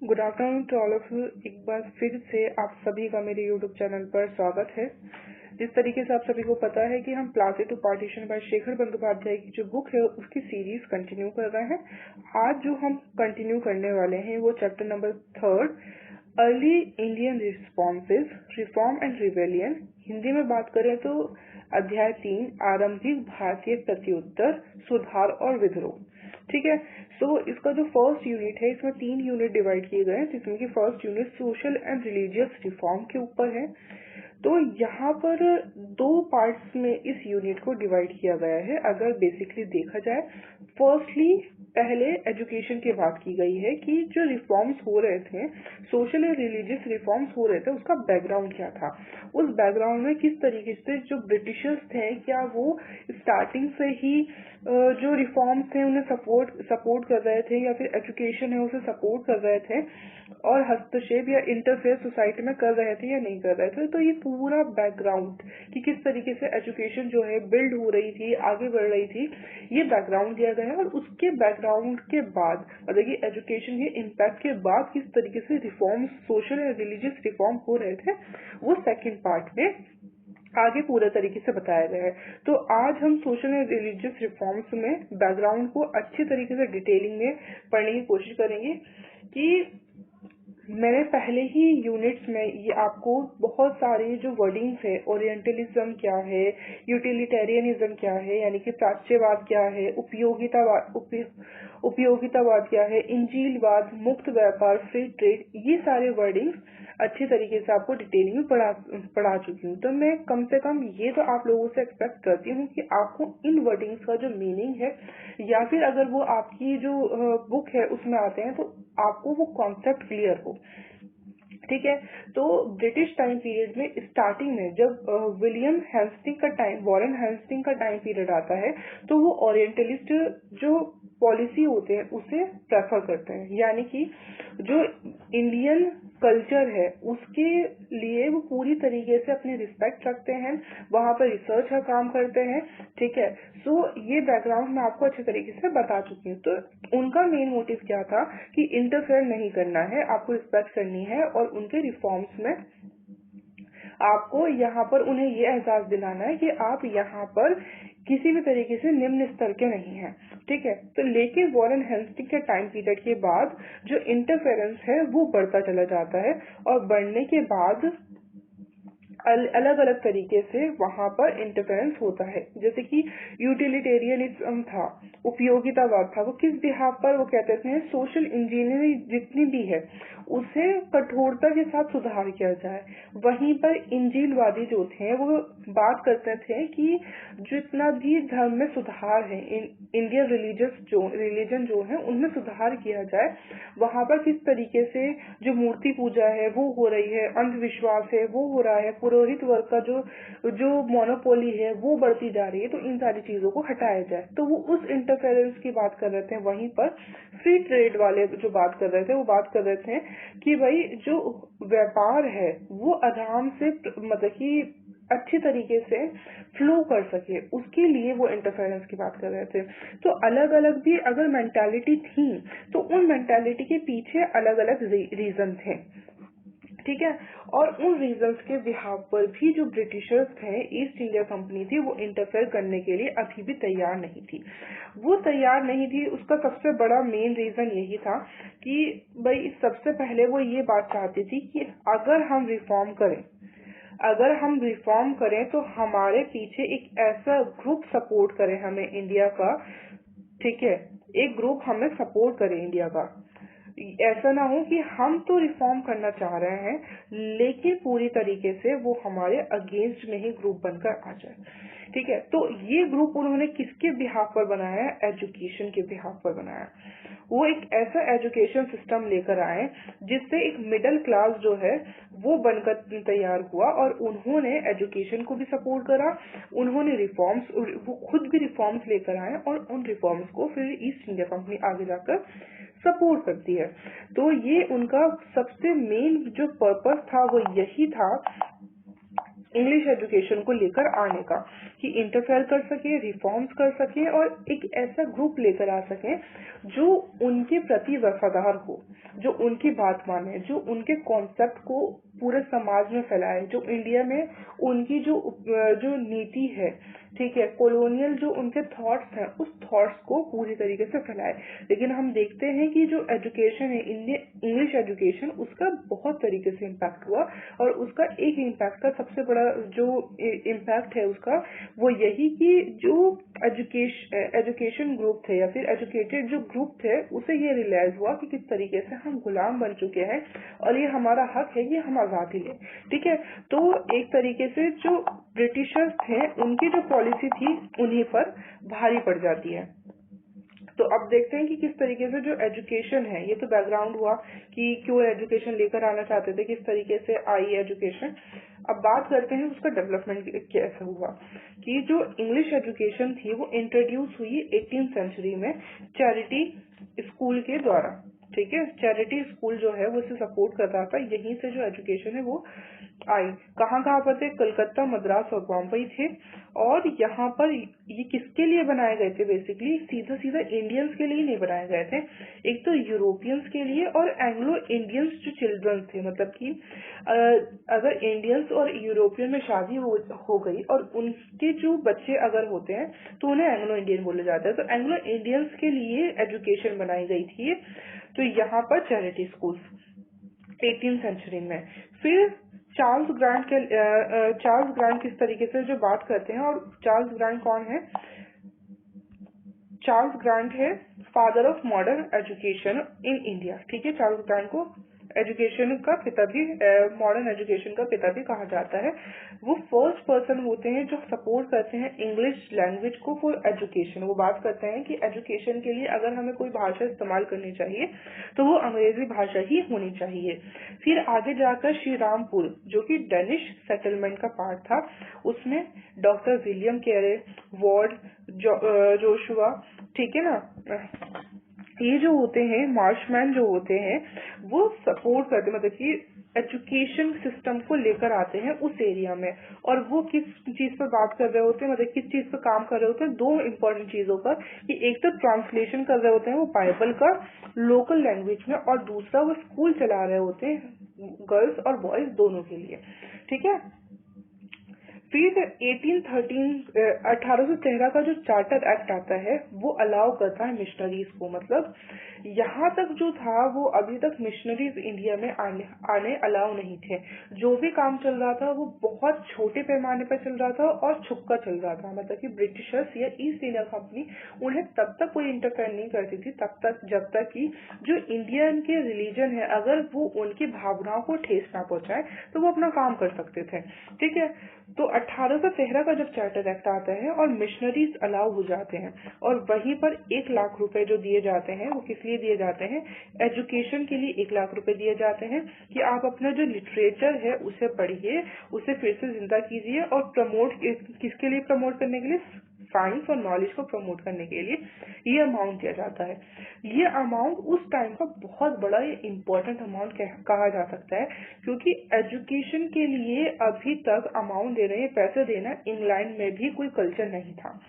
Good afternoon to all of you. एक बार फिर से आप सभी का मेरे यूट्यूब चैनल पर स्वागत है। जिस तरीके से आप सभी को पता है कि हम Plassey to partition by Shekhar Bandyopadhyay की जो बुक है उसकी सीरीज कंटिन्यू कर रहे हैं। आज जो हम कंटिन्यू करने वाले हैं वो chapter number 3 early Indian responses reform and rebellion. Hindi में बात करें तो अध्याय 3 आरंभिक भारतीय प्रत्युत्तर सुधार और विद्रोह। ठीक है। सो इसका जो फर्स्ट यूनिट है इसमें 3 यूनिट डिवाइड किए गए हैं, जिसमें कि first unit social and religious reform के ऊपर है। तो यहाँ पर 2 पार्ट्स में इस यूनिट को डिवाइड किया गया है। अगर बेसिकली देखा जाए, फर्स्टली पहले एजुकेशन की बात की गई है कि जो रिफॉर्म्स हो रहे थे, सोशल एंड रिलीजियस रिफॉर्म्स हो रहे थे, उसका बैकग्राउंड क्या था, उस बैकग्राउंड में किस तरीके से जो ब्रिटिशर्स थे क्या वो स्टार्टिंग से ही जो रिफॉर्म्स थे उन्हें सपोर्ट कर रहे थे, या फिर एजुकेशन है उसे सपोर्ट कर रहे थे और हस्तक्षेप या इंटरफेयर सोसाइटी में कर रहे थे या नहीं कर रहे थे। तो ये पूरा बैकग्राउंड कि किस तरीके से एजुकेशन जो है बिल्ड हो रही थी, आगे बढ़ रही थी, ये बैकग्राउंड दिया गया है। और उसके बैकग्राउंड के बाद मतलब कि एजुकेशन के इम्पैक्ट के बाद किस तरीके से reforms, social and religious reform हो रहे थे, वो सेकेंड पार्ट में आगे पूरे तरीके से बताया गया है। तो आज हम सोशल एंड रिलीजियस रिफॉर्म्स में बैकग्राउंड को अच्छी तरीके से डिटेलिंग में पढ़ने की कोशिश करेंगे। कि मैंने पहले ही यूनिट्स में ये आपको बहुत सारे जो वर्डिंग्स है, ओरिएंटलिज्म क्या है, यूटिलिटेरियनिज्म क्या है यानी कि प्राच्यवाद क्या है, उपयोगितावाद क्या है, इंजीलवाद, मुक्त व्यापार, फ्री ट्रेड, ये सारे वर्डिंग्स अच्छी तरीके से आपको डिटेलिंग में पढ़ा चुकी हूँ। तो मैं कम से कम ये तो आप लोगों से एक्सपेक्ट करती हूँ कि आपको इन वर्डिंग्स का जो मीनिंग है, या फिर अगर वो आपकी जो बुक है उसमें आते हैं तो आपको वो कॉन्सेप्ट क्लियर हो। ठीक है। तो ब्रिटिश टाइम पीरियड में स्टार्टिंग में जब विलियम हेस्टिंग का टाइम, वॉरेन हेस्टिंग का टाइम पीरियड आता है, तो वो ओरिएंटलिस्ट जो पॉलिसी होते हैं उसे प्रेफर करते हैं, यानी कि जो इंडियन कल्चर है उसके लिए वो पूरी तरीके से अपनी रिस्पेक्ट रखते हैं, वहां पर रिसर्च का काम करते हैं। ठीक है। सो ये बैकग्राउंड मैं आपको अच्छे तरीके से बता चुकी हूँ। तो उनका मेन मोटिव क्या था कि इंटरफेयर नहीं करना है, आपको रिस्पेक्ट करनी है, और उनके रिफॉर्म्स में आपको यहाँ पर उन्हें ये एहसास दिलाना है कि आप यहाँ पर किसी भी तरीके से निम्न स्तर के नहीं हैं। ठीक है। तो लेकिन वॉरेन हेस्टिंग के टाइम पीरियड के बाद जो इंटरफेरेंस है वो बढ़ता चला जाता है, और बढ़ने के बाद अलग अलग तरीके से वहां पर इंटरफेरेंस होता है। जैसे कि यूटिलिटेरियनिज्म था, उपयोगितावाद था, वो किस बिहाफ पर वो कहते थे सोशल इंजीनियरिंग जितनी भी है उसे कठोरता के साथ सुधार किया जाए। वहीं पर इंजीलवादी जो थे वो बात करते थे कि जितना भी धर्म में सुधार है, इंडियन रिलीजन जो है उनमें सुधार किया जाए। वहां पर किस तरीके से जो मूर्ति पूजा है वो हो रही है, अंधविश्वास है वो हो रहा है, पुरोहित वर्ग का जो मोनोपोली है वो बढ़ती जा रही है, तो इन सारी चीजों को हटाया जाए। तो वो उस इंटरफेरेंस की बात कर रहे थे। वहीं पर फ्री ट्रेड वाले जो बात कर रहे थे वो बात कर रहे थे कि भाई जो व्यापार है वो आराम से मतलब कि अच्छी तरीके से फ्लो कर सके, उसके लिए वो इंटरफेरेंस की बात कर रहे थे। तो अलग अलग भी अगर मेंटालिटी थी तो उन मेंटालिटी के पीछे अलग अलग रीजन थे। ठीक है। और उन रीजंस के बिहाफ पर भी जो ब्रिटिशर्स थे, ईस्ट इंडिया कंपनी थी, वो इंटरफेयर करने के लिए अभी भी तैयार नहीं थी। वो तैयार नहीं थी, उसका सबसे बड़ा मेन रीजन यही था कि भाई सबसे पहले वो ये बात चाहती थी कि अगर हम रिफॉर्म करें तो हमारे पीछे एक ऐसा ग्रुप सपोर्ट करे हमें इंडिया का। ठीक है। एक ग्रुप हमें सपोर्ट करे इंडिया का। ऐसा ना हो कि हम तो रिफॉर्म करना चाह रहे हैं लेकिन पूरी तरीके से वो हमारे अगेंस्ट में ही ग्रुप बनकर आ जाए। ठीक है। तो ये ग्रुप उन्होंने किसके बिहाफ पर बनाया? एजुकेशन के बिहाफ पर बनाया। वो एक ऐसा एजुकेशन सिस्टम लेकर आए जिससे एक मिडिल क्लास जो है वो बनकर तैयार हुआ, और उन्होंने एजुकेशन को भी सपोर्ट करा, उन्होंने रिफॉर्म्स, वो खुद भी रिफॉर्म्स लेकर आए, और उन रिफॉर्म्स को फिर ईस्ट इंडिया कंपनी आगे जाकर सपोर्ट करती है। तो ये उनका सबसे मेन जो पर्पस था वो यही था इंग्लिश एजुकेशन को लेकर आने का, कि इंटरफेयर कर सके, रिफॉर्म्स कर सके और एक ऐसा ग्रुप लेकर आ सके जो उनके प्रति वफादार हो, जो उनकी बात माने, जो उनके कॉन्सेप्ट को पूरे समाज में फैलाए, जो इंडिया में उनकी जो नीति है, ठीक है, कॉलोनियल जो उनके थॉट्स हैं उस थॉट्स को पूरी तरीके से फैलाए। लेकिन हम देखते हैं कि जो एजुकेशन है, इंग्लिश एजुकेशन, उसका बहुत तरीके से इम्पैक्ट हुआ और उसका एक इम्पैक्ट का सबसे बड़ा जो इम्पैक्ट है उसका वो यही कि जो एजुकेशन ग्रुप थे या फिर एजुकेटेड जो ग्रुप थे उसे ये रियलाइज हुआ कि किस तरीके से हम गुलाम बन चुके हैं और ये हमारा हक है, ये हम आजादी लें। ठीक है, तो एक तरीके से जो ब्रिटिशर्स थे उनकी जो पॉलिसी थी उन्हीं पर भारी पड़ जाती है। तो अब देखते हैं कि किस तरीके से जो एजुकेशन है, ये तो बैकग्राउंड हुआ कि क्यों एजुकेशन लेकर आना चाहते थे, किस तरीके से आई एजुकेशन। अब बात करते हैं उसका डेवलपमेंट कैसे हुआ। कि जो इंग्लिश एजुकेशन थी वो इंट्रोड्यूस हुई 18th सेंचुरी में चैरिटी स्कूल के द्वारा। ठीक है, चैरिटी स्कूल जो है वो इसे सपोर्ट कर रहा था, यहीं से जो एजुकेशन है वो आई। कहाँ कहाँ पर थे? कलकत्ता, मद्रास और बॉम्बई थे। और यहाँ पर ये किसके लिए बनाए गए थे? बेसिकली सीधा सीधा इंडियंस के लिए नहीं बनाए गए थे, एक तो यूरोपियंस के लिए और एंग्लो इंडियंस जो चिल्ड्रन थे, मतलब कि अगर इंडियंस और यूरोपियन में शादी हो गई और उनके जो बच्चे अगर होते हैं तो उन्हें एंग्लो इंडियन बोले जाते हैं, तो एंग्लो इंडियंस के लिए एजुकेशन बनाई गई थी। तो यहाँ पर चैरिटी स्कूल 18th सेंचुरी में। फिर चार्ल्स ग्रांट किस तरीके से जो बात करते हैं, और चार्ल्स ग्रांट कौन है? चार्ल्स ग्रांट है father of modern education in India. ठीक है, चार्ल्स ग्रांट को एजुकेशन का पिता भी, मॉडर्न एजुकेशन का पिता भी कहा जाता है। वो फर्स्ट पर्सन होते हैं जो सपोर्ट करते हैं इंग्लिश लैंग्वेज को फॉर एजुकेशन। वो बात करते हैं कि एजुकेशन के लिए अगर हमें कोई भाषा इस्तेमाल करनी चाहिए तो वो अंग्रेजी भाषा ही होनी चाहिए। फिर आगे जाकर श्री रामपुर जो कि डेनिश सेटलमेंट का पार्ट था, उसमें डॉक्टर विलियम कैरे, वार्ड जोशुआ, ठीक है ना, ये जो होते हैं मार्शमैन जो होते हैं वो सपोर्ट करते, मतलब कि एजुकेशन सिस्टम को लेकर आते हैं उस एरिया में। और वो किस चीज पर बात कर रहे होते हैं, मतलब किस चीज पर काम कर रहे होते हैं? दो इम्पोर्टेंट चीजों पर, कि एक तो ट्रांसलेशन कर रहे होते हैं वो बाइबल का लोकल लैंग्वेज में, और दूसरा वो स्कूल चला रहे होते हैं गर्ल्स और बॉयज दोनों के लिए। ठीक है, फिर 1813 का जो चार्टर एक्ट आता है वो अलाउ करता है मिशनरीज को, मतलब यहाँ तक जो था वो अभी तक मिशनरीज इंडिया में आने अलाउ नहीं थे। जो भी काम चल रहा था वो बहुत छोटे पैमाने पर चल रहा था और छुपकर चल रहा था, मतलब कि ब्रिटिशर्स या ईस्ट इंडिया कंपनी उन्हें तब तक कोई इंटरफेयर नहीं करती थी तब तक जब तक कि जो इंडियन के रिलीजन है अगर वो उनकी भावनाओं को ठेस ना पहुंचाए तो वो अपना काम कर सकते थे। ठीक है, तो 1813 का जब चार्टर एक्ट आता है और मिशनरीज अलाउ हो जाते हैं, और वहीं पर 1 लाख रुपए जो दिए जाते हैं वो किस लिए दिए जाते हैं? एजुकेशन के लिए 1 लाख रुपए दिए जाते हैं कि आप अपना जो लिटरेचर है उसे पढ़िए, उसे फिर से जिंदा कीजिए, और प्रमोट किसके लिए प्रमोट करने के लिए? साइंस और नॉलेज को प्रमोट करने के लिए ये अमाउंट दिया जाता है। ये अमाउंट उस टाइम का बहुत बड़ा इम्पोर्टेंट अमाउंट कहा जा सकता है, क्योंकि एजुकेशन के लिए अभी तक अमाउंट देना या पैसे देना इंग्लैंड में भी कोई कल्चर नहीं था।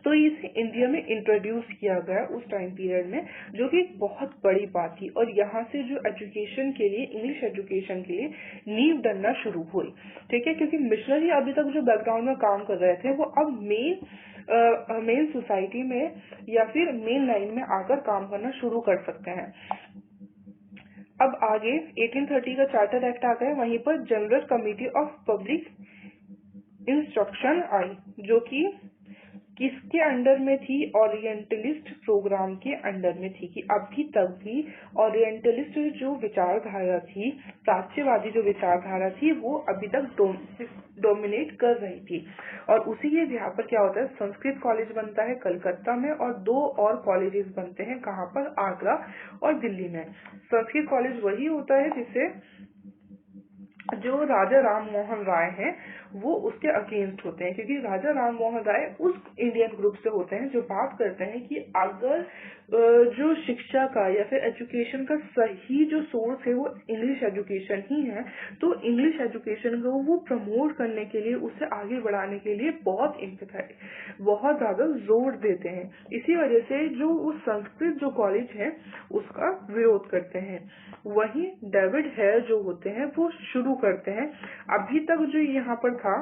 तो इसे इंडिया में इंट्रोड्यूस किया गया उस टाइम पीरियड में, जो कि एक बहुत बड़ी बात थी। और यहाँ से जो एजुकेशन के लिए, इंग्लिश एजुकेशन के लिए नींव डलना शुरू हुई। ठीक है, क्योंकि मिशनरी अभी तक जो बैकग्राउंड में काम कर रहे थे वो अब मेन सोसाइटी में या फिर मेन लाइन में आकर काम करना शुरू कर सकते हैं। अब आगे 1830 का चार्टर एक्ट आ गया, वहीं पर general committee of public instruction आई, जो कि किसके अंडर में थी? ओरिएंटलिस्ट प्रोग्राम के अंडर में थी। कि अभी तक भी ओरिएंटलिस्ट जो विचारधारा थी, प्राच्यवादी जो विचारधारा थी, वो अभी तक डोमिनेट कर रही थी। और उसी के यहाँ पर क्या होता है, संस्कृत कॉलेज बनता है कलकत्ता में, और 2 और कॉलेजेस बनते हैं, कहाँ पर? आगरा और दिल्ली में। संस्कृत कॉलेज वही होता है जिसे जो राजा राम मोहन राय हैं वो उसके अगेंस्ट होते हैं, क्योंकि राजा राम मोहन राय उस इंडियन ग्रुप से होते हैं जो बात करते हैं कि अगर जो शिक्षा का या फिर एजुकेशन का सही जो सोर्स है वो इंग्लिश एजुकेशन ही है, तो इंग्लिश एजुकेशन को वो प्रमोट करने के लिए, उसे आगे बढ़ाने के लिए बहुत ज्यादा जोर देते हैं। इसी वजह से जो उस संस्कृत जो कॉलेज है उसका विरोध करते हैं। वहीं डेविड हेयर जो होते हैं वो शुरू करते हैं, अभी तक जो यहाँ पर था,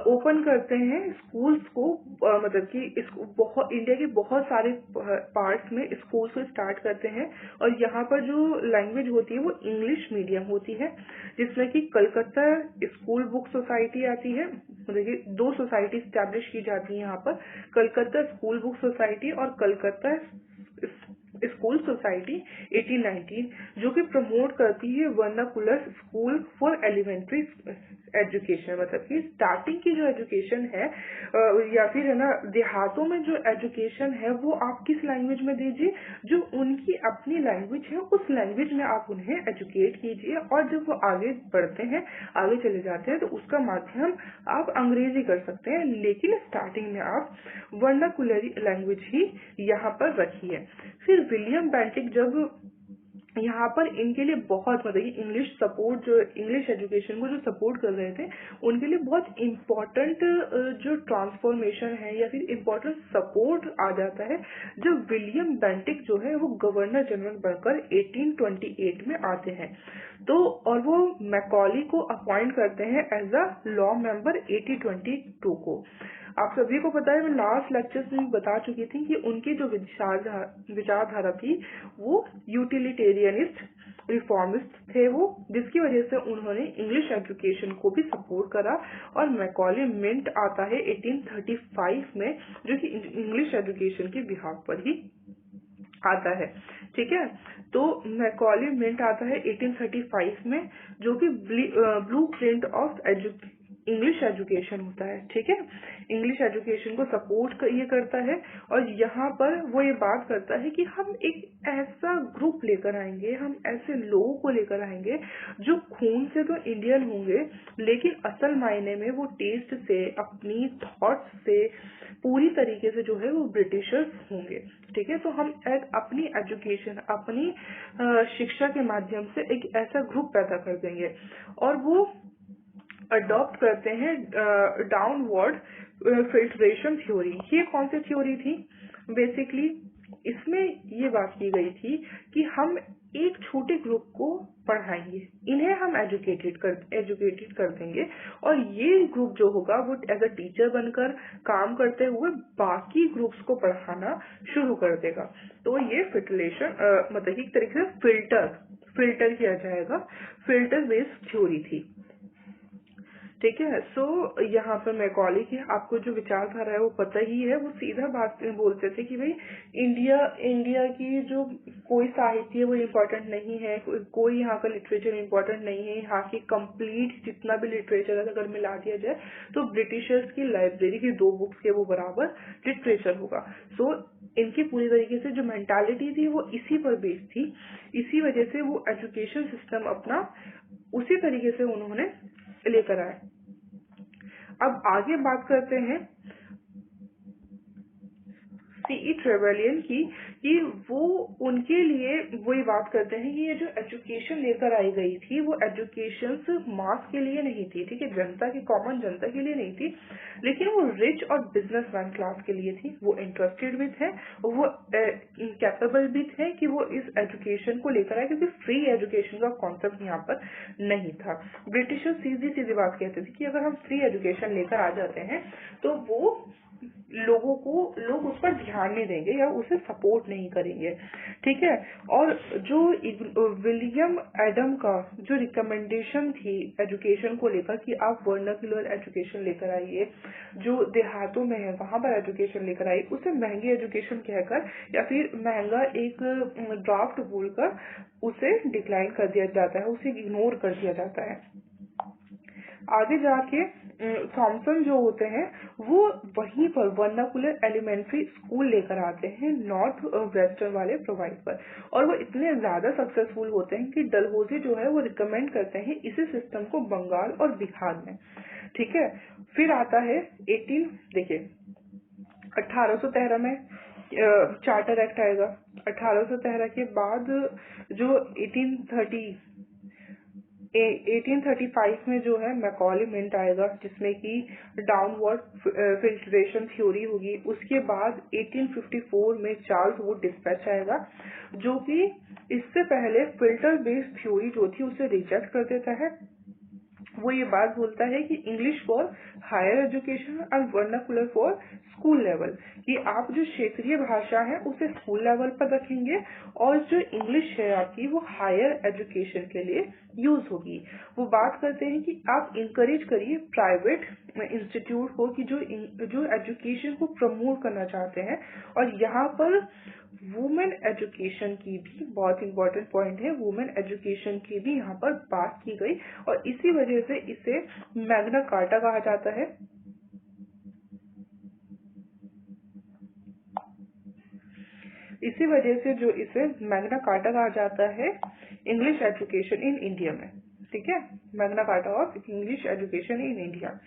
ओपन करते हैं स्कूल्स को, मतलब कि इसको बहुत इंडिया के बहुत सारे पार्ट्स में स्कूल्स को स्टार्ट करते हैं, और यहाँ पर जो लैंग्वेज होती है वो इंग्लिश मीडियम होती है, जिसमें कि कलकत्ता स्कूल बुक सोसाइटी आती है। मतलब कि 2 सोसाइटी स्टैब्लिश की जाती है यहाँ पर, कलकत्ता स्कूल बुक सोसाइटी और कलकत्ता स्कूल सोसाइटी 1819, जो कि प्रमोट करती है vernacular school for elementary education. मतलब कि स्टार्टिंग की जो एजुकेशन है या फिर है ना देहातों में जो एजुकेशन है वो आप किस लैंग्वेज में दीजिए, जो उनकी अपनी लैंग्वेज है उस लैंग्वेज में आप उन्हें एजुकेट कीजिए, और जब वो आगे बढ़ते हैं, आगे चले जाते हैं, तो उसका माध्यम आप अंग्रेजी कर सकते हैं, लेकिन स्टार्टिंग में आप वर्नाकुलर लैंग्वेज ही यहाँ पर रखिए। फिर विलियम बेंटिक जब यहाँ पर इनके लिए बहुत, मतलब इंग्लिश सपोर्ट, जो इंग्लिश एजुकेशन को जो सपोर्ट कर रहे थे, उनके लिए बहुत इम्पोर्टेंट जो ट्रांसफॉर्मेशन है या फिर इम्पोर्टेंट सपोर्ट आ जाता है जब विलियम बेंटिक जो है वो गवर्नर जनरल बनकर 1828 में आते हैं। तो और वो मैकॉली को अपॉइंट करते हैं एज अ लॉ मेंबर 1822 को। आप सभी को पता है, मैं लास्ट लेक्चर्स में बता चुकी थी कि उनकी जो विचारधारा थी वो यूटिलिटेरियनिस्ट रिफॉर्मिस्ट थे वो, जिसकी वजह से उन्होंने इंग्लिश एजुकेशन को भी सपोर्ट करा। और मैकॉले मिंट आता है 1835 में, जो कि इंग्लिश एजुकेशन के बिहाफ पर ही आता है। ठीक है, तो मैकॉले मिंट आता है 1835 में, जो कि blue print of English education होता है। ठीक है, इंग्लिश एजुकेशन को सपोर्ट ये करता है, और यहाँ पर वो ये बात करता है कि हम एक ऐसा ग्रुप लेकर आएंगे, हम ऐसे लोगों को लेकर आएंगे जो खून से तो इंडियन होंगे, लेकिन असल मायने में वो टेस्ट से, अपनी थॉट्स से पूरी तरीके से जो है वो ब्रिटिशर्स होंगे। ठीक है, तो हम एक अपनी एजुकेशन, अपनी शिक्षा के माध्यम से एक ऐसा ग्रुप पैदा कर देंगे, और वो अडॉप्ट करते हैं डाउनवर्ड फिल्ट्रेशन थ्योरी। ये कौन सी थ्योरी थी? बेसिकली इसमें ये बात की गई थी कि हम एक छोटे ग्रुप को पढ़ाएंगे, इन्हें हम एजुकेटेड कर देंगे, और ये ग्रुप जो होगा वो एज अ टीचर बनकर काम करते हुए बाकी ग्रुप्स को पढ़ाना शुरू कर देगा। तो ये फिल्ट्रेशन मतलब एक तरीके से फिल्टर किया जाएगा, फिल्टर बेस्ड थ्योरी थी। ठीक है, सो यहाँ पर मैकॉले की आपको जो विचारधारा है वो पता ही है। वो सीधा बात बोलते थे कि भाई इंडिया की जो कोई साहित्य वो इम्पोर्टेंट नहीं है, कोई यहाँ का लिटरेचर इम्पोर्टेंट नहीं है, यहाँ की कंप्लीट जितना भी लिटरेचर है अगर मिला दिया जाए तो ब्रिटिशर्स की लाइब्रेरी की 2 बुक्स के वो बराबर लिटरेचर होगा। सो इनकी पूरी तरीके से जो मेंटालिटी थी वो इसी पर बेस्ड थी, इसी वजह से वो एजुकेशन सिस्टम अपना उसी तरीके से उन्होंने लेकर आए। अब आगे बात करते हैं सीई ट्रेवेलियन की, कि वो उनके लिए वही बात करते हैं कि ये जो एजुकेशन लेकर आई गई थी वो एजुकेशन सिर्फ मास के लिए नहीं थी, ठीक है, जनता की, कॉमन जनता के लिए नहीं थी, लेकिन वो रिच और बिजनेसमैन क्लास के लिए थी। वो इंटरेस्टेड भी थे, वो कैपेबल भी थे कि वो इस एजुकेशन को लेकर आए, क्योंकि फ्री एजुकेशन का कॉन्सेप्ट यहाँ पर नहीं था। ब्रिटिशर्स सीधी सीधी बात कहते थे कि अगर हम फ्री एजुकेशन लेकर आ जाते हैं तो वो लोग उस पर ध्यान नहीं देंगे या उसे सपोर्ट नहीं करेंगे। ठीक है, और जो विलियम एडम का जो रिकमेंडेशन थी एजुकेशन को लेकर कि आप वर्नाक्युलर एजुकेशन लेकर आइए, जो देहातों में है वहां पर एजुकेशन लेकर आइए, उसे महंगी एजुकेशन कहकर या फिर महंगा एक ड्राफ्ट बोलकर उसे डिक्लाइन कर दिया जाता है, उसे इग्नोर कर दिया जाता है। आगे जाके थॉमसन जो होते हैं वो वहीं पर वर्नाकुलर एलिमेंट्री स्कूल लेकर आते हैं नॉर्थ वेस्टर्न वाले प्रोवाइड पर, और वो इतने ज्यादा सक्सेसफुल होते हैं कि डलहौजी जो है वो रिकमेंड करते हैं इसी सिस्टम को बंगाल और बिहार में। ठीक है, फिर आता है 1813 में चार्टर एक्ट आएगा। 1813 के बाद जो 1835 में जो है मैकॉले मिंट आएगा, जिसमें कि डाउनवर्ड फिल्ट्रेशन थ्योरी होगी। उसके बाद 1854 में चार्ल्स वुड डिस्पैच आएगा, जो कि इससे पहले फिल्टर बेस्ड थ्योरी जो थी उसे रिजेक्ट कर देता है। वो ये बात बोलता है कि इंग्लिश फॉर हायर एजुकेशन और वर्नाकुलर फॉर स्कूल लेवल, कि आप जो क्षेत्रीय भाषा है उसे स्कूल लेवल पर रखेंगे और जो इंग्लिश है आपकी वो हायर एजुकेशन के लिए यूज होगी। वो बात करते हैं कि आप इंकरेज करिए प्राइवेट इंस्टीट्यूट को कि जो एजुकेशन को प्रमोट करना चाहते हैं, और यहाँ पर वुमेन एजुकेशन की भी बहुत इंपॉर्टेंट पॉइंट है, वुमेन एजुकेशन की भी यहाँ पर बात की गई, और इसी वजह से इसे मैग्ना कार्टा कहा जाता है। इसी वजह से जो इसे मैग्ना कार्टा कहा जाता है इंग्लिश एजुकेशन इन इंडिया में। ठीक है, Magna carta of English education in India.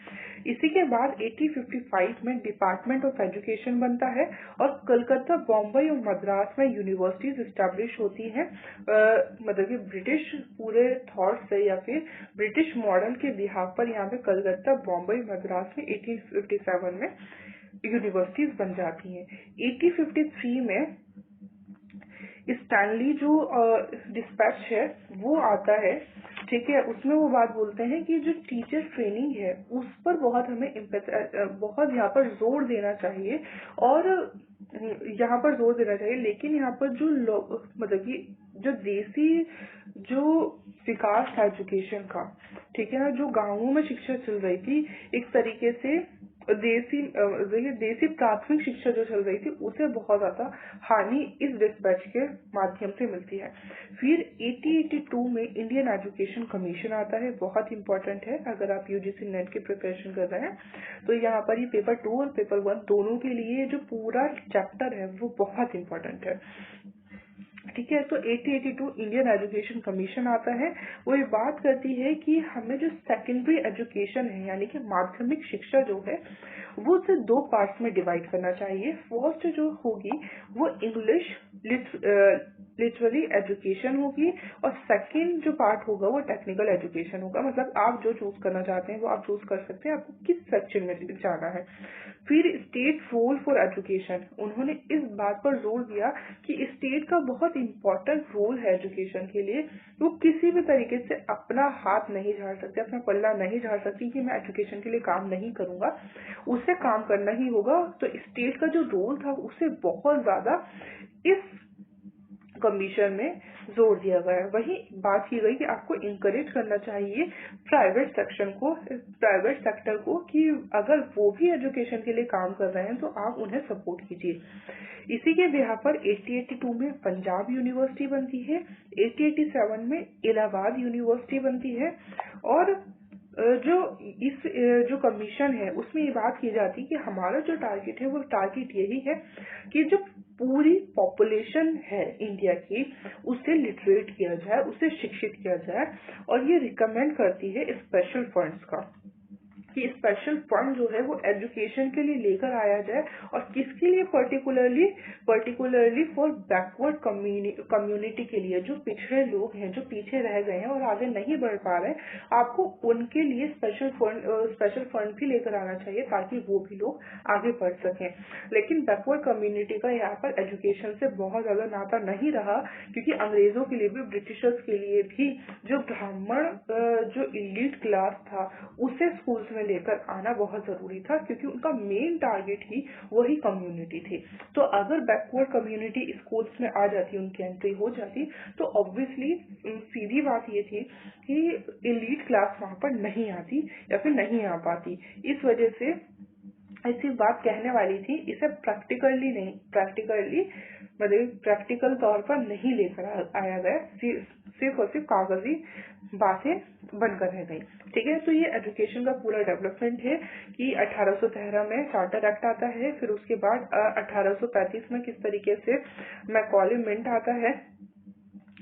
इसी के बाद 1855 में डिपार्टमेंट ऑफ एजुकेशन बनता है और कलकत्ता, बॉम्बे और मद्रास में यूनिवर्सिटीज एस्टेब्लिश होती हैं। मतलब कि ब्रिटिश पूरे थॉट से या फिर ब्रिटिश मॉडल के बिहार पर यहाँ पे कलकत्ता, बॉम्बे, मद्रास में 1857 में यूनिवर्सिटीज बन जाती हैं। 1853 में स्टैनली जो डिस्पैच है वो आता है। ठीक है, उसमें वो बात बोलते हैं कि जो टीचर ट्रेनिंग है उस पर बहुत हमें बहुत यहाँ पर जोर देना चाहिए, और यहाँ पर जोर देना चाहिए। लेकिन यहाँ पर जो मतलब कि जो देसी जो विकास था एजुकेशन का, ठीक है ना, जो गांवों में शिक्षा चल रही थी, एक तरीके से देसी प्राथमिक शिक्षा जो चल रही थी उसे बहुत ज्यादा हानि इस डिस्पैच के माध्यम से मिलती है। फिर 1882 में इंडियन एजुकेशन कमीशन आता है, बहुत इंपॉर्टेंट है अगर आप यूजीसी नेट की प्रिपरेशन कर रहे हैं तो यहाँ पर ये पेपर 2 और पेपर 1 दोनों के लिए जो पूरा चैप्टर है वो बहुत इंपॉर्टेंट है। ठीक है, तो 1882 इंडियन एजुकेशन कमीशन आता है। वो ये बात करती है कि हमें जो सेकेंडरी एजुकेशन है यानी कि माध्यमिक शिक्षा जो है वो उसे 2 पार्ट्स में डिवाइड करना चाहिए। फर्स्ट जो होगी वो इंग्लिश लिटरेरी एजुकेशन होगी, और सेकंड जो पार्ट होगा वो टेक्निकल एजुकेशन होगा। मतलब आप जो चूज करना चाहते हैं वो आप चूज कर सकते हैं, आपको किस सेक्शन में जाना है। फिर स्टेट रोल फॉर एजुकेशन, उन्होंने इस बात पर जोर दिया कि स्टेट का बहुत इंपॉर्टेंट रोल है एजुकेशन के लिए। वो किसी भी तरीके से अपना हाथ नहीं झाड़ सकते, अपना पल्ला नहीं झाड़ सकती कि मैं एजुकेशन के लिए काम नहीं करूंगा, उसे काम करना ही होगा। तो स्टेट का जो रोल था उसे बहुत ज्यादा इस कमीशन में जोर दिया गया है। वही बात की गई कि आपको इंकरेज करना चाहिए प्राइवेट सेक्टर को कि अगर वो भी एजुकेशन के लिए काम कर रहे हैं तो आप उन्हें सपोर्ट कीजिए। इसी के बिहार पर 1882 में पंजाब यूनिवर्सिटी बनती है, 1887 में इलाहाबाद यूनिवर्सिटी बनती है, और जो कमीशन है उसमें ये बात की जाती है कि हमारा जो टारगेट है वो टारगेट यही है कि जो पूरी पॉपुलेशन है इंडिया की उसे लिटरेट किया जाए, उसे शिक्षित किया जाए, और ये रिकमेंड करती है स्पेशल फंड्स का कि स्पेशल फंड जो है वो एजुकेशन के लिए लेकर आया जाए, और किसके लिए, पर्टिकुलरली फॉर बैकवर्ड कम्युनिटी के लिए, जो पिछड़े लोग हैं, जो पीछे रह गए हैं और आगे नहीं बढ़ पा रहे हैं, आपको उनके लिए स्पेशल फंड भी लेकर आना चाहिए ताकि वो भी लोग आगे बढ़ सकें। लेकिन बैकवर्ड कम्युनिटी का यहाँ पर एजुकेशन से बहुत ज्यादा नाता नहीं रहा, क्योंकि अंग्रेजों के लिए भी, ब्रिटिशर्स के लिए भी जो ब्राह्मण जो इलीट क्लास था उसे स्कूल्स में लेकर आना बहुत जरूरी था, क्योंकि उनका मेन टारगेट ही वही कम्युनिटी थी। तो अगर बैकवर्ड कम्युनिटी स्कूल्स में आ जाती, उनकी एंट्री हो जाती, तो ऑब्वियसली सीधी बात ये थी कि इलीट क्लास वहां पर नहीं आती या फिर नहीं आ पाती। इस वजह से ऐसी बात कहने वाली थी, इसे प्रैक्टिकली मतलब प्रैक्टिकल तौर पर नहीं लेकर आया गया, सिर्फ और सिर्फ कागजी बातें बनकर रह गई। ठीक है, तो ये एजुकेशन का पूरा डेवलपमेंट है कि 1813 में चार्टर एक्ट आता है, फिर उसके बाद 1835 में किस तरीके से मैकॉले मिंट आता है,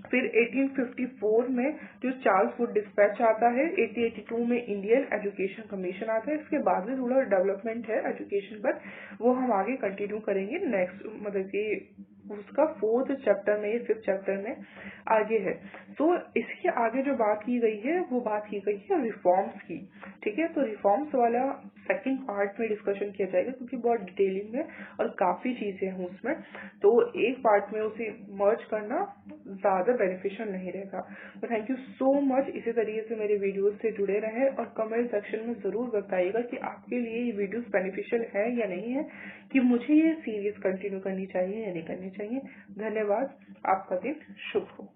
फिर 1854 में जो चार्ल्स वुड डिस्पैच आता है, 1882 में इंडियन एजुकेशन कमीशन आता है। इसके बाद भी थोड़ा डेवलपमेंट है एजुकेशन पर, वो हम आगे कंटिन्यू करेंगे नेक्स्ट, मतलब कि उसका 4th चैप्टर में, 5th चैप्टर में आगे है। तो इसके आगे जो बात की गई है वो बात की गई है रिफॉर्म्स की। ठीक है, तो रिफॉर्म्स वाला सेकंड पार्ट में डिस्कशन किया जाएगा, क्योंकि बहुत डिटेलिंग है और काफी चीजें हैं उसमें, तो एक पार्ट में उसे मर्ज करना ज्यादा बेनिफिशियल नहीं रहेगा। तो थैंक यू सो मच, इसी तरीके से मेरे वीडियोस से जुड़े रहें और कमेंट सेक्शन में जरूर बताइएगा कि आपके लिए ये वीडियोस बेनिफिशियल है या नहीं है, कि मुझे ये सीरीज कंटिन्यू करनी चाहिए या नहीं करनी चाहिए। धन्यवाद, आपका दिन शुभ हो।